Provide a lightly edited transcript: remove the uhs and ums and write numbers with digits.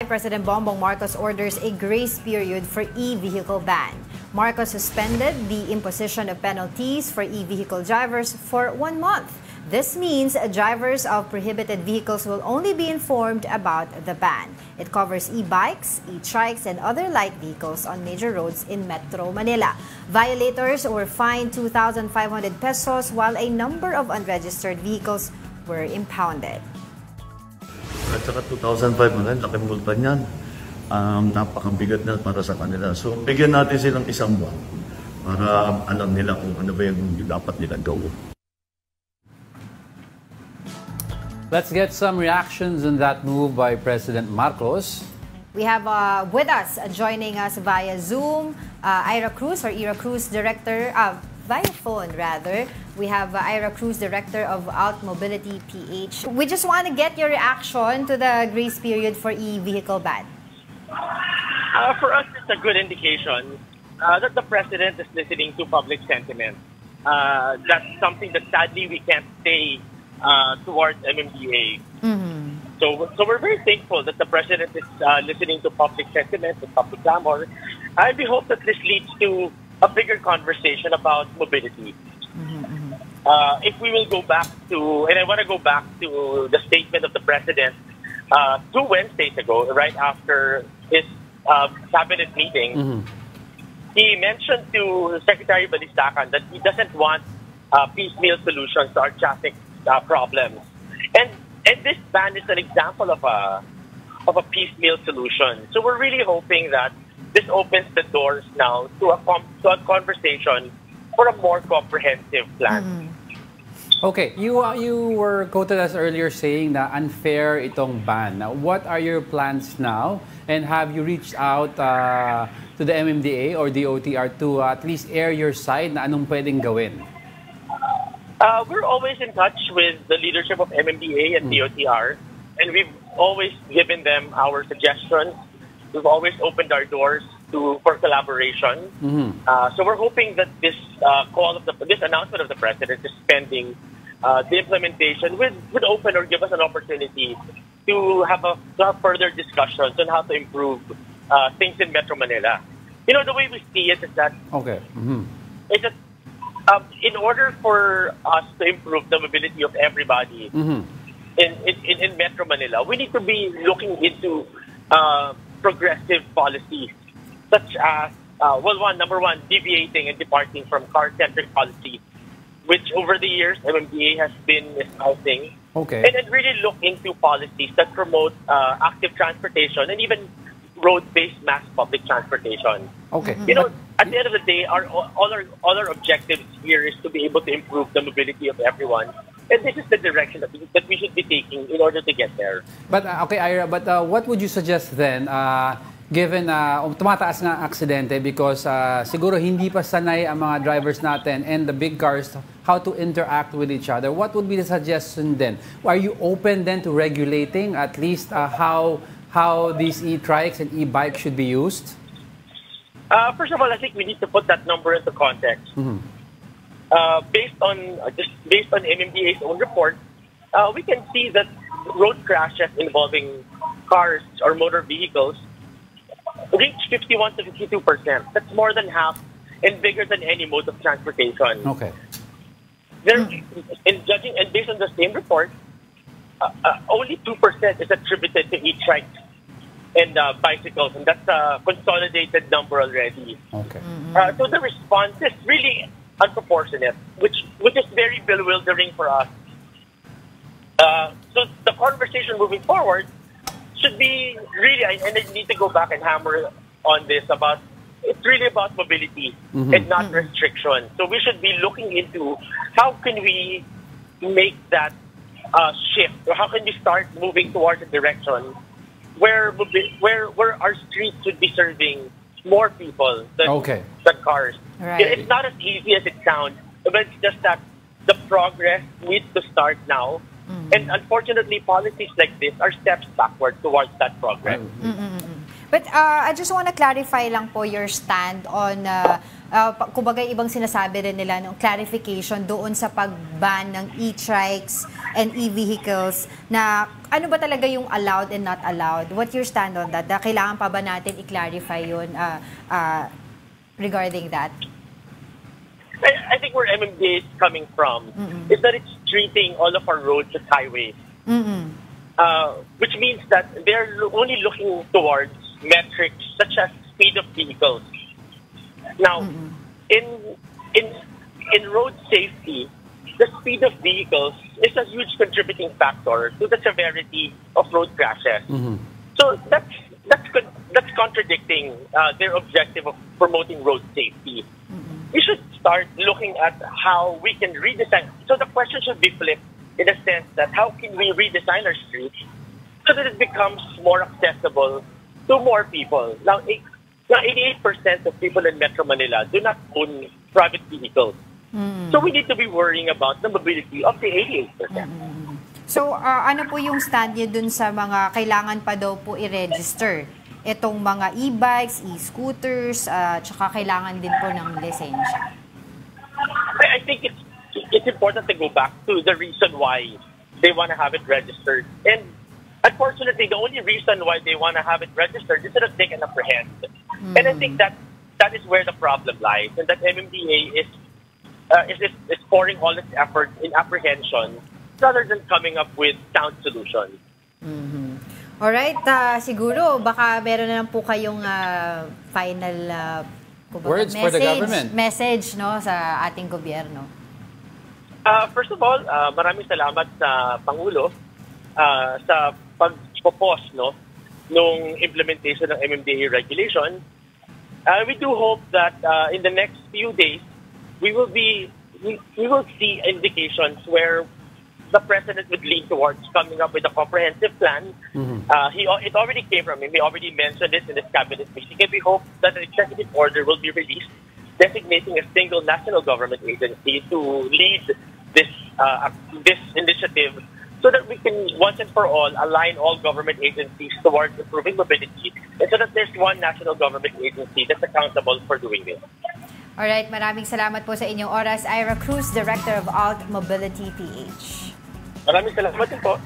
President Bongbong Marcos orders a grace period for e-vehicle ban. Marcos suspended the imposition of penalties for e-vehicle drivers for 1 month. This means drivers of prohibited vehicles will only be informed about the ban. It covers e-bikes, e-trikes, and other light vehicles on major roads in Metro Manila. Violators were fined 2,500 pesos while a number of unregistered vehicles were impounded. At saka 2,500, laki multa niyan. Napakabigat na para sa kanila. So, bigyan natin silang 1 buwan para alam nila kung ano ba yung dapat nila gawin. Let's get some reactions on that move by President Marcos. We have with us, joining us via Zoom, Ira Cruz, Director, via phone rather. We have Ira Cruz, Director of AltMobility PH. We just want to get your reaction to the grace period for e-vehicle ban. For us, it's a good indication that the President is listening to public sentiment. That's something that sadly we can't say towards MMDA. So we're very thankful that the President is listening to public sentiment, to public clamor. And we hope that this leads to a bigger conversation about mobility. If we will go back to, and I want to go back to the statement of the President 2 Wednesdays ago, right after his cabinet meeting, he mentioned to Secretary Balistacan that he doesn't want piecemeal solutions to our traffic problems. And this ban is an example of a piecemeal solution. So we're really hoping that this opens the doors now to a conversation for a more comprehensive plan. Okay, you were quoted as earlier saying na unfair itong ban. Now, what are your plans now? And have you reached out to the MMDA or the OTR to at least air your side na anong pwedeng gawin? We're always in touch with the leadership of MMDA and DOTR, and we've always given them our suggestions. We've always opened our doors for collaboration. So we're hoping that this this announcement of the President is pending the implementation would open or give us an opportunity to have further discussions on how to improve things in Metro Manila. You know, the way we see it is that is that in order for us to improve the mobility of everybody in Metro Manila, we need to be looking into progressive policies, such as, number one, deviating and departing from car-centric policies, which over the years MMDA has been espousing. And then really look into policies that promote active transportation and even road-based mass public transportation. You know, at the end of the day, all our objectives here is to be able to improve the mobility of everyone. And this is the direction that we should be taking in order to get there. But, okay, Ira, but what would you suggest then, given tumataas nga aksidente because siguro hindi pa sanay ang mga drivers natin and the big cars how to interact with each other? What would be the suggestion then? Are you open then to regulating at least how these e-trikes and e-bikes should be used? First of all, I think we need to put that number into context. Based on MMDA's own report, we can see that road crashes involving cars or motor vehicles reach 51 to 52%. That's more than half and bigger than any mode of transportation. And based on the same report, only 2% is attributed to e-trikes and bicycles, and that's a consolidated number already. So the response is really unproportionate, which is very bewildering for us. So the conversation moving forward should be really, and I need to go back and hammer on this it's really about mobility and not restriction. So we should be looking into how can we make that shift, or how can we start moving towards a direction where our streets should be serving more people than cars. It's not as easy as it sounds, but it's just that the progress needs to start now. And unfortunately, policies like this are steps backward towards that progress. But I just want to clarify lang po your stand on, kumbaga ibang sinasabi rin nila ng clarification doon sa pag-ban ng e-trikes and e-vehicles na ano ba talaga yung allowed and not allowed? What's your stand on that? Kailangan pa ba natin i-clarify yun regarding that? I think where MMDA is coming from is that it's treating all of our roads as highways. Which means that they're only looking towards metrics such as speed of vehicles. Now, in road safety, the speed of vehicles is a huge contributing factor to the severity of road crashes. So that's contradicting their objective of promoting road safety. We should start looking at how we can redesign. So the question should be flipped in the sense that how can we redesign our streets so that it becomes more accessible to more people. Now 88% of people in Metro Manila do not own private vehicles. So we need to be worrying about the mobility of the 88%. So ano po yung stand niyo dun sa mga kailangan pa daw po i-register? Itong mga e-bikes, e-scooters, tsaka kailangan din po ng lisensya. I think it's important to go back to the reason why they want to have it registered. And unfortunately, the only reason why they want to have it registered is so that they can apprehend. And I think that is where the problem lies, and that MMDA is pouring all its effort in apprehension rather than coming up with sound solutions. Alright, siguro baka meron na lang po kayong final words for the government. Message no, sa ating gobyerno. First of all, maraming salamat sa Pangulo sa pag-propose nung implementation ng MMDA regulation. We do hope that in the next few days, we will see indications where the President would lean towards coming up with a comprehensive plan. It already came from him. He already mentioned it in his cabinet meeting. And we hope that an executive order will be released designating a single national government agency to lead this initiative so that we can once and for all align all government agencies towards improving mobility and so that there's one national government agency that's accountable for doing this. Alright, maraming salamat po sa inyong oras. Ira Cruz, Director of AltMobility PH. Maraming salamat din po.